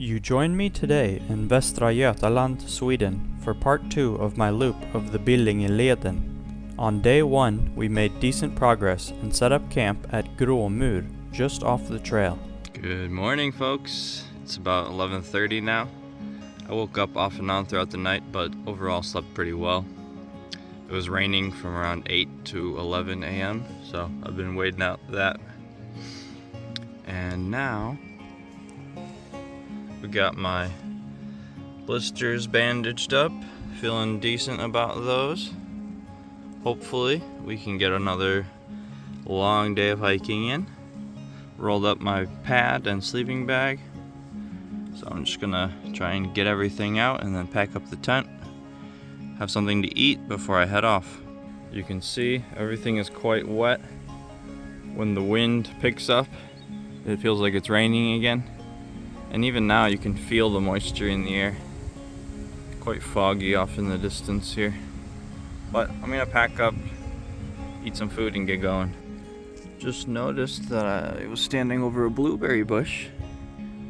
You join me today in Västra Götaland, Sweden, for part 2 of my loop of the Billingeleden. On day 1, we made decent progress and set up camp at Gråmur, just off the trail. Good morning, folks. It's about 11:30 now. I woke up off and on throughout the night, but overall slept pretty well. It was raining from around 8 to 11 a.m., so I've been waiting out that. And now we got my blisters bandaged up, feeling decent about those. Hopefully we can get another long day of hiking in. Rolled up my pad and sleeping bag, so I'm just gonna try and get everything out and then pack up the tent, have something to eat before I head off. You can see everything is quite wet. When the wind picks up, it feels like it's raining again. And even now you can feel the moisture in the air. Quite foggy off in the distance here. But I'm gonna pack up, eat some food and get going. Just noticed that I was standing over a blueberry bush.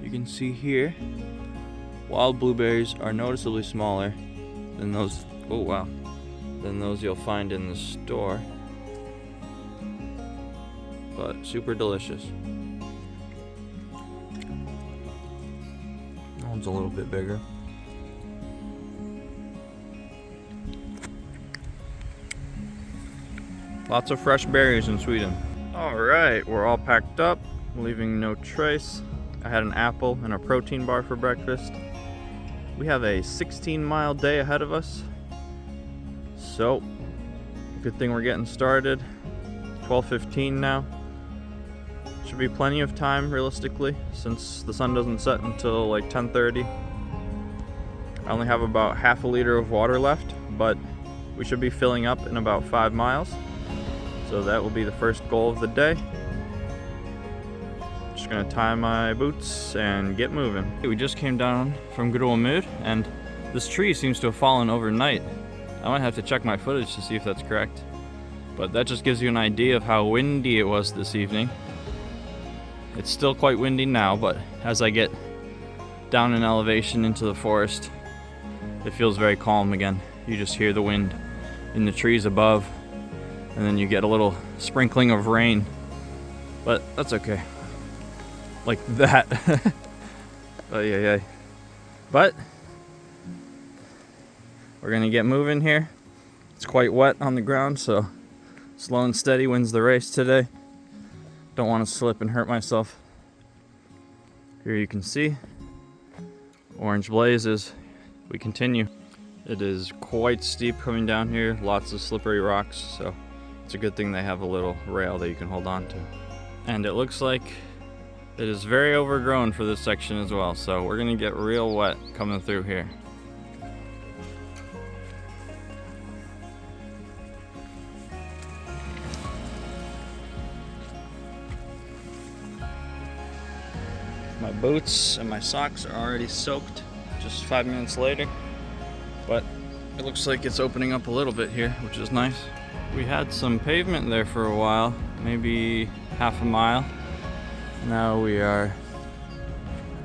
You can see here, wild blueberries are noticeably smaller than those, than those you'll find in the store. But super delicious. That one's a little bit bigger. Lots of fresh berries in Sweden. Alright, we're all packed up, leaving no trace. I had an apple and a protein bar for breakfast. We have a 16-mile day ahead of us. So, good thing we're getting started. 12:15 now. Should be plenty of time, realistically, since the sun doesn't set until like 10:30. I only have about half a liter of water left, but we should be filling up in about 5 miles. So that will be the first goal of the day. Just gonna tie my boots and get moving. We just came down from Gråmur and this tree seems to have fallen overnight. I might have to check my footage to see if that's correct. But that just gives you an idea of how windy it was this evening. It's still quite windy now, but as I get down in elevation into the forest, it feels very calm again. You just hear the wind in the trees above, and then you get a little sprinkling of rain. But that's okay. Like that. But we're gonna get moving here. It's quite wet on the ground, so slow and steady wins the race today. Don't want to slip and hurt myself. Here you can see orange blazes. We continue. It is quite steep coming down here, lots of slippery rocks, so it's a good thing they have a little rail that you can hold on to. And it looks like it is very overgrown for this section as well, so we're gonna get real wet coming through here. My boots and my socks are already soaked just 5 minutes later, but it looks like it's opening up a little bit here, which is nice. We had some pavement there for a while, maybe half a mile. Now we are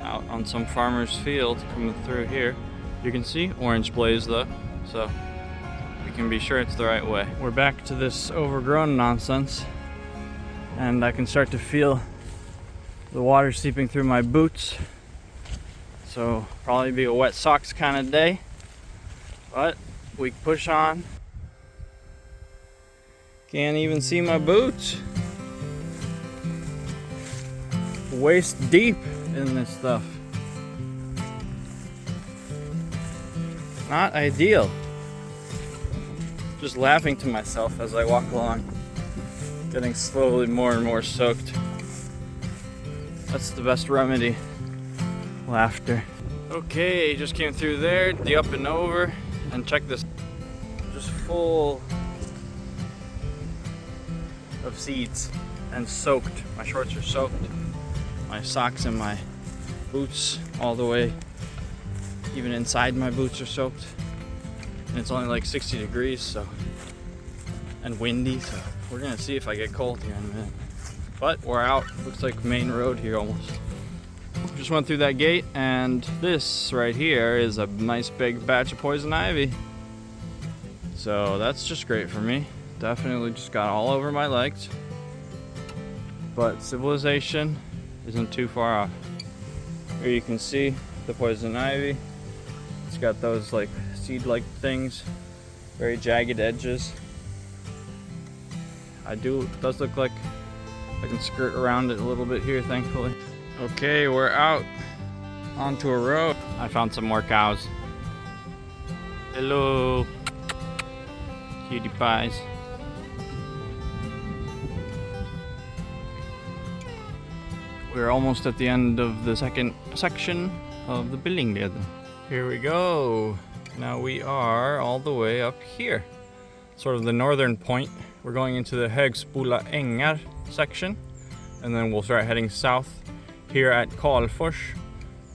out on some farmer's field coming through here. You can see orange blaze though, so we can be sure it's the right way. We're back to this overgrown nonsense, and I can start to feel the water seeping through my boots. So probably be a wet socks kind of day, but we push on. Can't even see my boots. Waist deep in this stuff. Not ideal. Just laughing to myself as I walk along, getting slowly more and more soaked. That's the best remedy. Laughter. Okay, just came through there, the up and over, and check this. Just full of seeds and soaked. My shorts are soaked. My socks and my boots all the way, even inside my boots are soaked. And it's only like 60 degrees, so, and windy, so we're gonna see if I get cold here in a minute. But we're out. Looks like main road here almost. just went through that gate, and this right here is a nice big batch of poison ivy. So that's just great for me. Definitely just got all over my legs. But civilization isn't too far off. Here you can see the poison ivy. It's got those like seed-like things, very jagged edges. It does look like I can skirt around it a little bit here, thankfully. Okay, we're out onto a road. I found some more cows. Hello, cutie pies. We're almost at the end of the second section of the Billingeleden. Here we go. Now we are all the way up here, sort of the northern point. We're going into the Högsbola Ängar section, and then we'll start heading south here at Karlfors.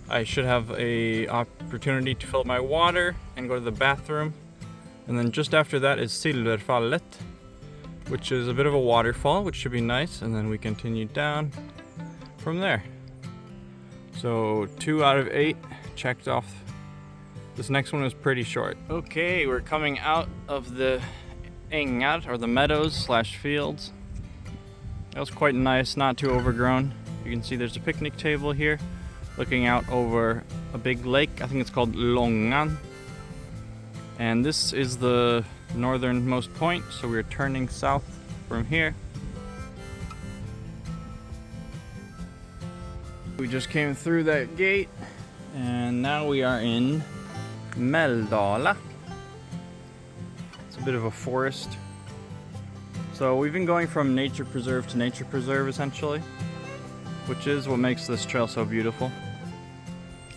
I should have a opportunity to fill up my water and go to the bathroom. And then just after that is Silverfallet, which is a bit of a waterfall, which should be nice. And then we continue down from there. So 2 out of 8 checked off. This next one was pretty short. Okay, we're coming out of the ängar, or the meadows slash fields. That was quite nice, not too overgrown. You can see there's a picnic table here, looking out over a big lake. I think it's called Långan. And this is the northernmost point, so we're turning south from here. We just came through that gate, and now we are in Mälldala. It's a bit of a forest. So we've been going from nature preserve to nature preserve essentially, which is what makes this trail so beautiful.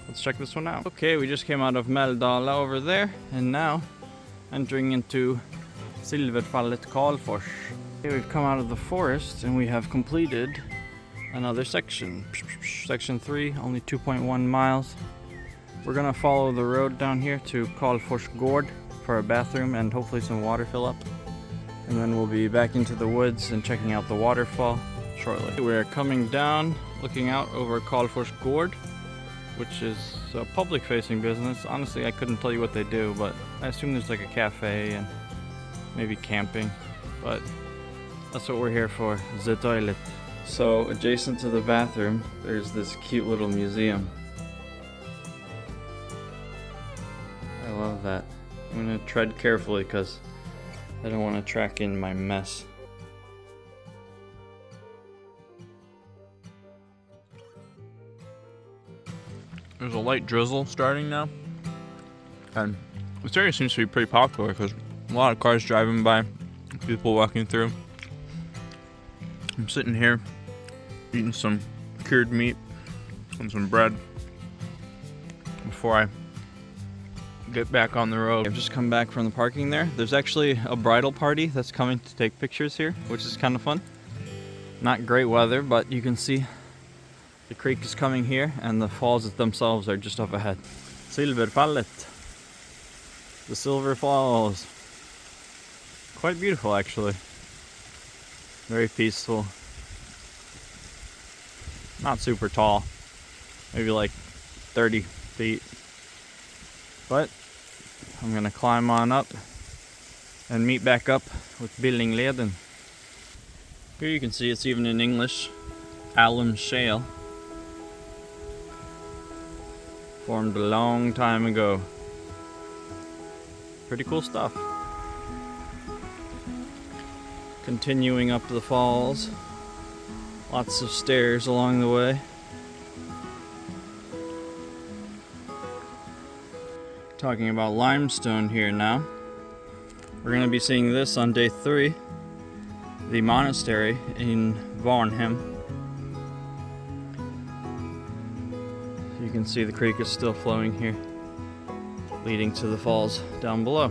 Let's check this one out. Okay, we just came out of Mälldala over there, and now entering into Silverfallet Karlfors. Okay, we've come out of the forest and we have completed another section. Section 3, only 2.1 miles. We're gonna follow the road down here to Karlfors Gård for a bathroom and hopefully some water fill up. And then we'll be back into the woods and checking out the waterfall shortly. We're coming down, looking out over Karlfors Gård, which is a public-facing business. Honestly, I couldn't tell you what they do, but I assume there's like a cafe and maybe camping. But that's what we're here for, the toilet. So adjacent to the bathroom, there's this cute little museum. I love that. I'm gonna tread carefully because I don't want to track in my mess. There's a light drizzle starting now, and this area seems to be pretty popular because a lot of cars driving by, people walking through. I'm sitting here eating some cured meat and some bread before I get back on the road. I've just come back from the parking there. There's actually a bridal party that's coming to take pictures here, which is kind of fun. Not great weather, but you can see the creek is coming here and the falls themselves are just up ahead. Silverfallet. The Silver Falls. Quite beautiful actually. Very peaceful. Not super tall. Maybe like 30 feet. But I'm gonna climb on up and meet back up with Billingeleden. Here you can see it's even in English. Alum shale. Formed a long time ago. Pretty cool stuff. Continuing up the falls. Lots of stairs along the way. Talking about limestone here now. We're going to be seeing this on day 3. The monastery in Varnhem. You can see the creek is still flowing here, leading to the falls down below.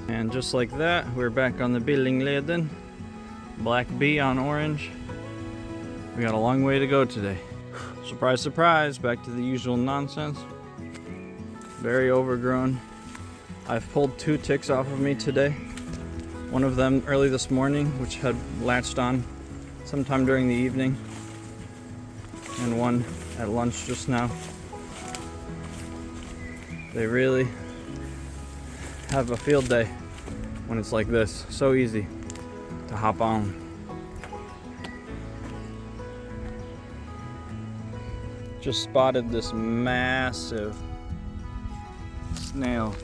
And just like that, we're back on the Billingeleden. Black bee on orange. We got a long way to go today. Surprise, surprise, back to the usual nonsense. Very overgrown. I've pulled 2 ticks off of me today. One of them early this morning, which had latched on sometime during the evening, and one at lunch just now. They really have a field day when it's like this. So easy to hop on. Just spotted this massive snail.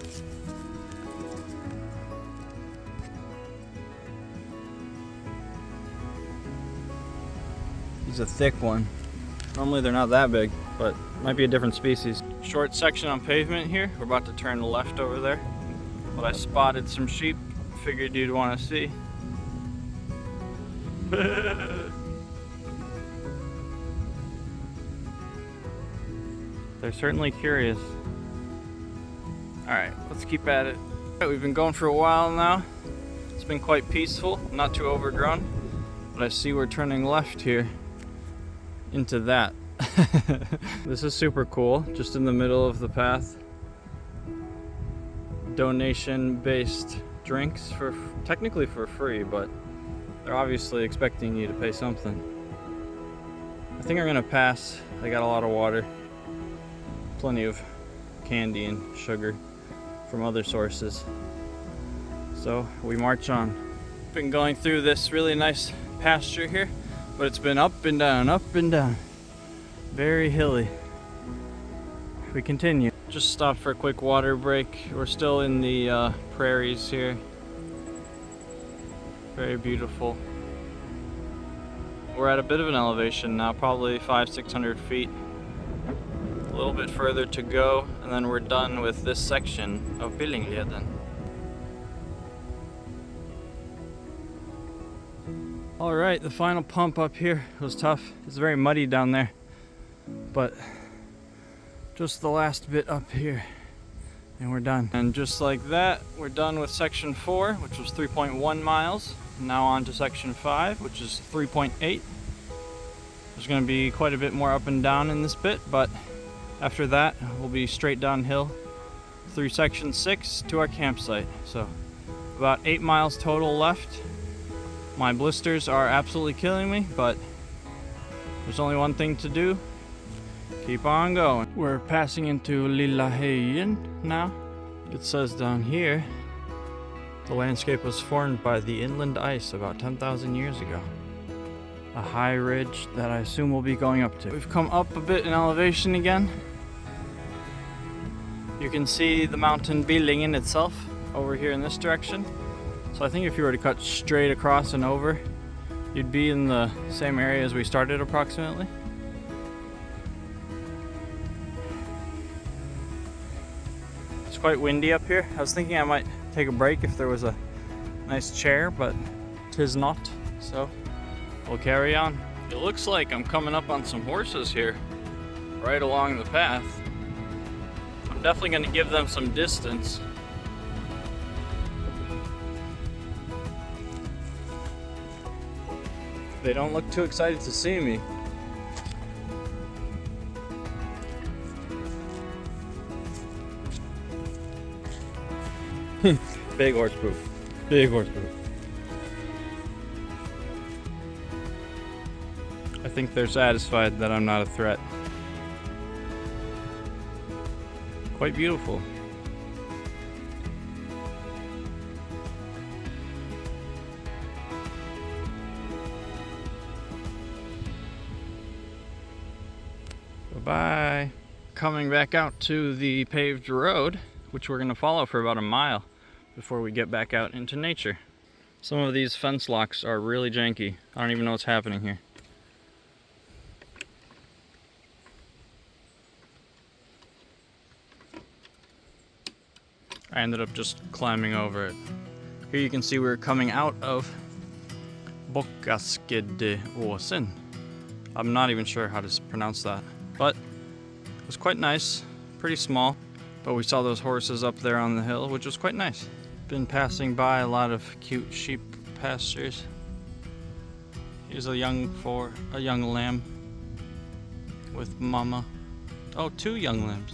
He's a thick one. Normally they're not that big, but might be a different species. Short section on pavement here. We're about to turn left over there. But I spotted some sheep. Figured you'd want to see. They're certainly curious. Alright, let's keep at it. We've been going for a while now. It's been quite peaceful, not too overgrown. But I see we're turning left here into that. This is super cool, just in the middle of the path. Donation-based drinks, technically for free, but they're obviously expecting you to pay something. I think I'm gonna pass. I got a lot of water. Plenty of candy and sugar from other sources. So we march on. Been going through this really nice pasture here, but it's been up and down, up and down. Very hilly. We continue. Just stopped for a quick water break. We're still in the prairies here. Very beautiful. We're at a bit of an elevation now, probably 500-600 feet. A little bit further to go, and then we're done with this section of Billingeleden. Alright, the final pump up here was tough. It's very muddy down there, but just the last bit up here and we're done. And just like that, we're done with section 4, which was 3.1 miles. Now on to section 5, which is 3.8. There's going to be quite a bit more up and down in this bit, but after that we'll be straight downhill through section 6 to our campsite. So about 8 miles total left. My blisters are absolutely killing me, but there's only one thing to do. Keep on going. We're passing into Billingeleden now. It says down here, the landscape was formed by the inland ice about 10,000 years ago. A high ridge that I assume we'll be going up to. We've come up a bit in elevation again. You can see the mountain Billingen itself over here in this direction. So I think if you were to cut straight across and over, you'd be in the same area as we started approximately. It's quite windy up here. I was thinking I might take a break if there was a nice chair, but 'tis not, so we'll carry on. It looks like I'm coming up on some horses here, right along the path. I'm definitely going to give them some distance. They don't look too excited to see me. Big horse poop. Big horse poop. I think they're satisfied that I'm not a threat. Quite beautiful. Bye. Coming back out to the paved road, which we're going to follow for about a mile before we get back out into nature. Some of these fence locks are really janky. I don't even know what's happening here. I ended up just climbing over it. Here you can see we're coming out of Billingeleden. I'm not even sure how to pronounce that, but it was quite nice, pretty small. But we saw those horses up there on the hill, which was quite nice. Been passing by a lot of cute sheep pastures. Here's a young lamb with mama. Oh, 2 young lambs.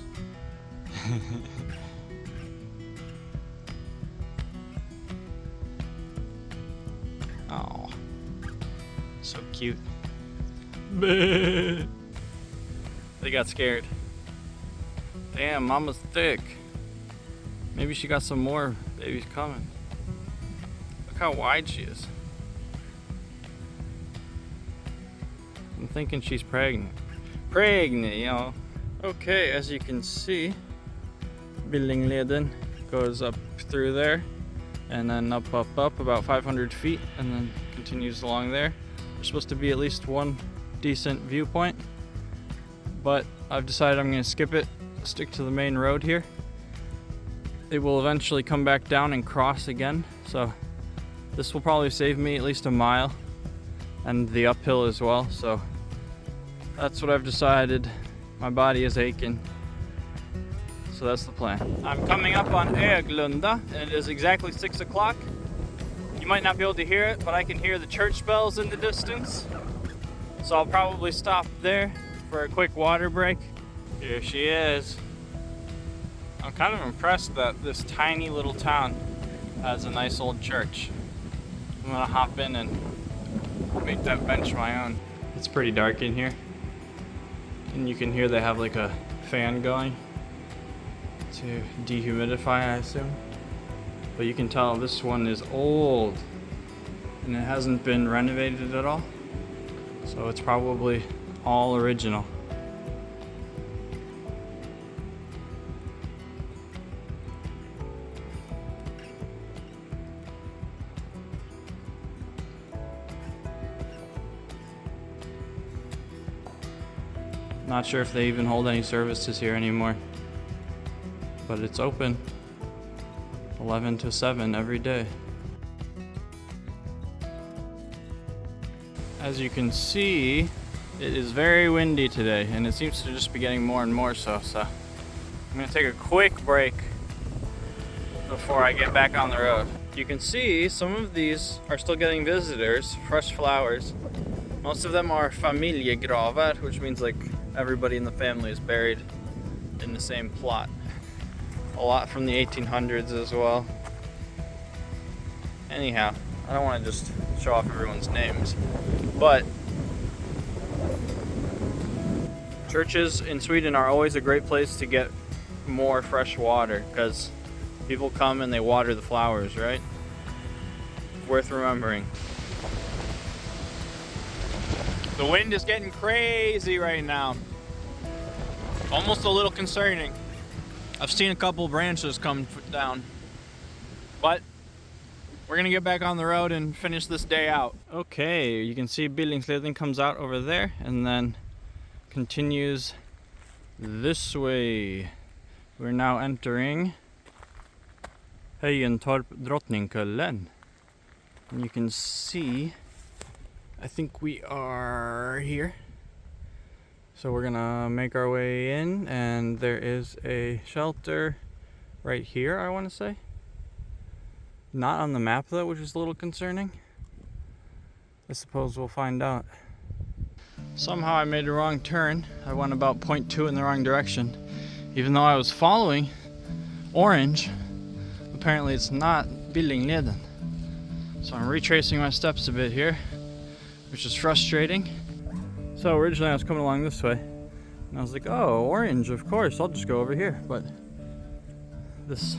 So cute. They got scared. Damn, mama's thick. Maybe she got some more babies coming. Look how wide she is. I'm thinking she's pregnant. Pregnant, you know. Okay, as you can see, Billingeleden goes up through there and then up about 500 feet and then continues along there. There's supposed to be at least one decent viewpoint, but I've decided I'm going to skip it, stick to the main road here. It will eventually come back down and cross again, so this will probably save me at least a mile and the uphill as well, so that's what I've decided. My body is aching, so that's the plan. I'm coming up on Billingeleden and it is exactly 6 o'clock. You might not be able to hear it, but I can hear the church bells in the distance, so I'll probably stop there for a quick water break. Here she is. I'm kind of impressed that this tiny little town has a nice old church. I'm gonna hop in and make that bench my own. It's pretty dark in here, and you can hear they have like a fan going to dehumidify, I assume. But you can tell this one is old and it hasn't been renovated at all, so it's probably all original. Not sure if they even hold any services here anymore, but it's open 11 to 7 every day. As you can see, it is very windy today, and it seems to just be getting more and more so. So I'm gonna take a quick break before I get back on the road. You can see some of these are still getting visitors, fresh flowers. Most of them are familjegravar, which means like everybody in the family is buried in the same plot. A lot from the 1800s as well. Anyhow, I don't want to just show off everyone's names, but churches in Sweden are always a great place to get more fresh water because people come and they water the flowers, right? Worth remembering. The wind is getting crazy right now. Almost a little concerning. I've seen a couple branches come down, but we're gonna get back on the road and finish this day out. Okay, you can see Billingeleden comes out over there and then continues this way. We're now entering Höjentorp Drottningkullen. And you can see, I think we are here. So we're gonna make our way in, and there is a shelter right here, I want to say. Not on the map though, which is a little concerning. I suppose we'll find out. Somehow I made a wrong turn. I went about 0.2 in the wrong direction. Even though I was following orange, apparently it's not Billingeleden. So I'm retracing my steps a bit here, which is frustrating. So originally I was coming along this way, and I was like, oh, orange, of course, I'll just go over here. But this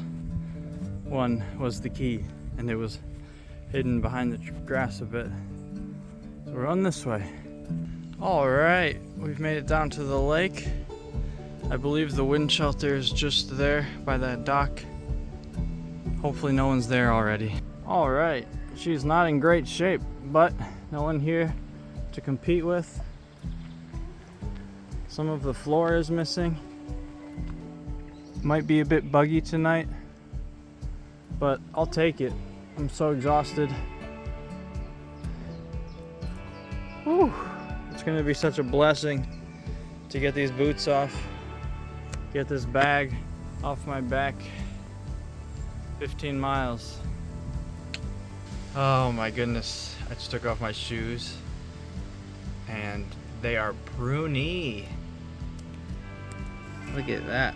one was the key, and it was hidden behind the grass a bit. So we're on this way. All right, we've made it down to the lake. I believe the wind shelter is just there by that dock. Hopefully no one's there already. All right, she's not in great shape, but no one here to compete with. Some of the floor is missing. Might be a bit buggy tonight, but I'll take it. I'm so exhausted. Whew. It's gonna be such a blessing to get these boots off, get this bag off my back. 15 miles. Oh my goodness, I just took off my shoes and they are pruny. Look at that.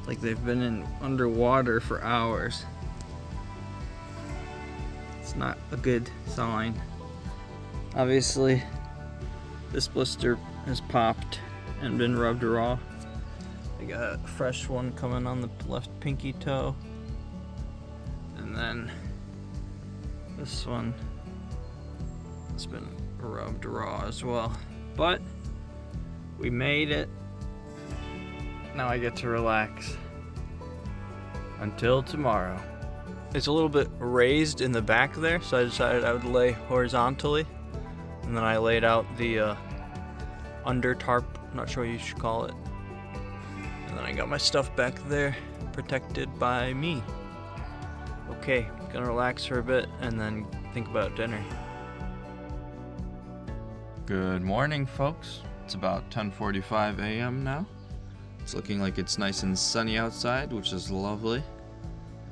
Like they've been in underwater for hours. It's not a good sign. Obviously, this blister has popped and been rubbed raw. I got a fresh one coming on the left pinky toe. And then this one has been rubbed raw as well. But we made it. Now I get to relax until tomorrow. It's a little bit raised in the back there, so I decided I would lay horizontally. And then I laid out the under tarp, not sure what you should call it. And then I got my stuff back there, protected by me. Okay, gonna relax for a bit and then think about dinner. Good morning, folks. It's about 10:45 a.m. now. It's looking like it's nice and sunny outside, which is lovely.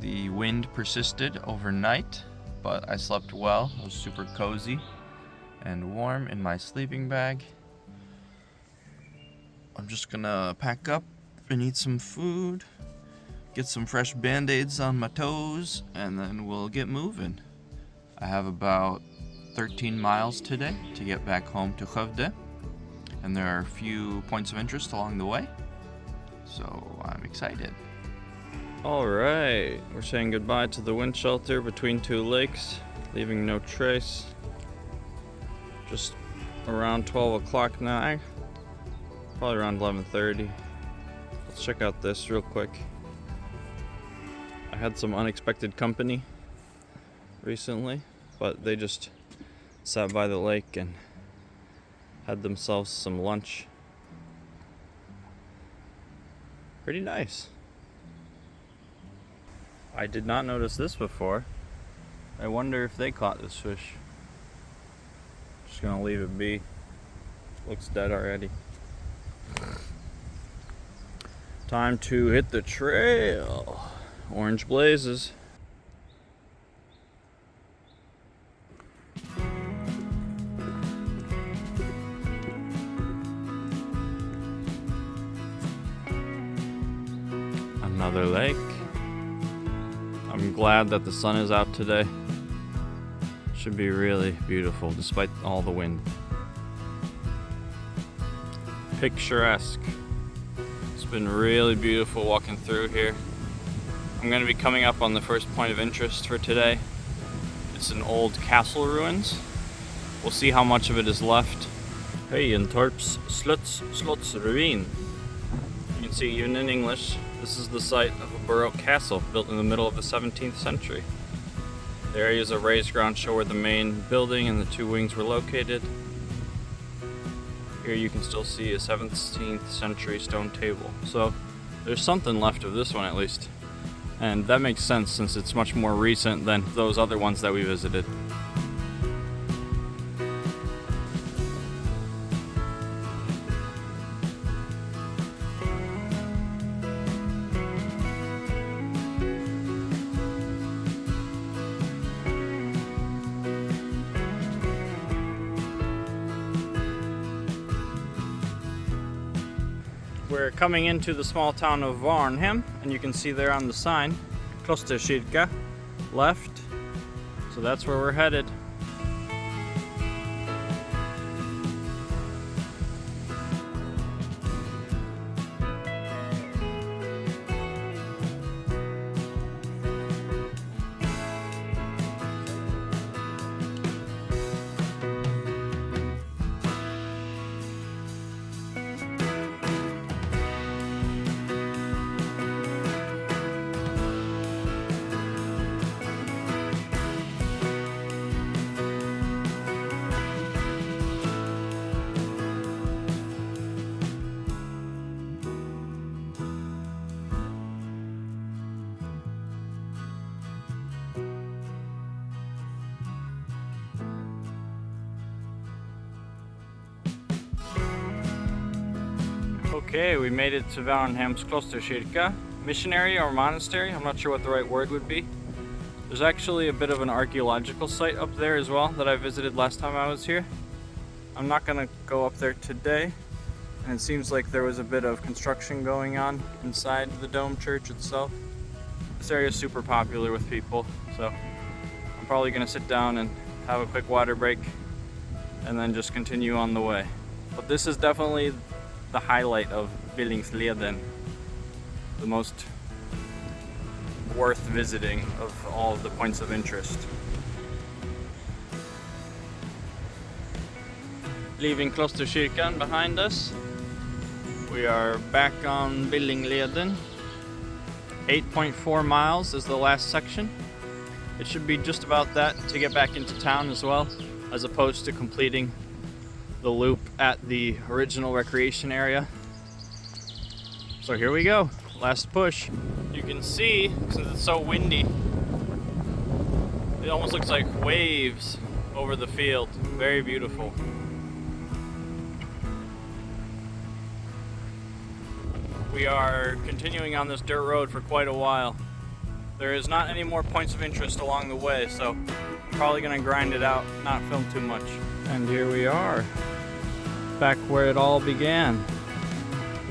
The wind persisted overnight, but I slept well. I was super cozy and warm in my sleeping bag. I'm just gonna pack up and eat some food, get some fresh band-aids on my toes, and then we'll get moving. I have about 13 miles today to get back home to Skövde, and there are a few points of interest along the way, so I'm excited. Alright, we're saying goodbye to the wind shelter between two lakes, leaving no trace. Just around 12 o'clock now, probably around 11:30. Let's check out this real quick. I had some unexpected company recently, but they just sat by the lake and had themselves some lunch. Pretty nice. I did not notice this before. I wonder if they caught this fish. Just gonna leave it be. Looks dead already. Time to hit the trail. Orange blazes. Another lake. I'm glad that the sun is out today. Should be really beautiful despite all the wind. Picturesque. It's been really beautiful walking through here. I'm going to be coming up on the first point of interest for today. It's an old castle ruins. We'll see how much of it is left. Hey, in Torp's Slottsruin. You can see even in English, this is the site of a Baroque castle built in the middle of the 17th century. The areas of raised ground show where the main building and the two wings were located. Here you can still see a 17th century stone table. So there's something left of this one at least. And that makes sense since it's much more recent than those other ones that we visited. We're coming into the small town of Varnhem, and you can see there on the sign, Klosterkyrka, left. So that's where we're headed. Okay, we made it to Varnhem's Klosterkyrka. Missionary or monastery, I'm not sure what the right word would be. There's actually a bit of an archaeological site up there as well that I visited last time I was here. I'm not gonna go up there today, and it seems like there was a bit of construction going on inside the dome church itself. This area is super popular with people, so I'm probably gonna sit down and have a quick water break and then just continue on the way. But this is definitely the highlight of Billingeleden, the most worth visiting of all of the points of interest. Leaving Klosterkyrkan behind us, we are back on Billingeleden. 8.4 miles is the last section. It should be just about that to get back into town as well, as opposed to completing the loop at the original recreation area. So here we go, last push. You can see, since it's so windy, it almost looks like waves over the field. Very beautiful. We are continuing on this dirt road for quite a while. There is not any more points of interest along the way, so I'm probably gonna grind it out, not film too much. And here we are, back where it all began.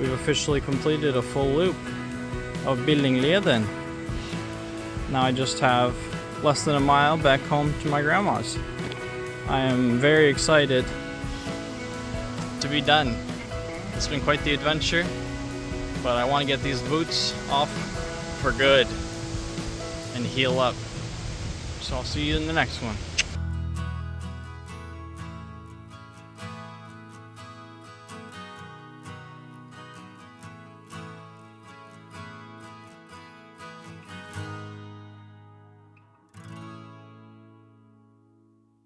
We've officially completed a full loop of Billingeleden. Now I just have less than a mile back home to my grandma's. I am very excited to be done. It's been quite the adventure, but I want to get these boots off for good and heal up. So I'll see you in the next one.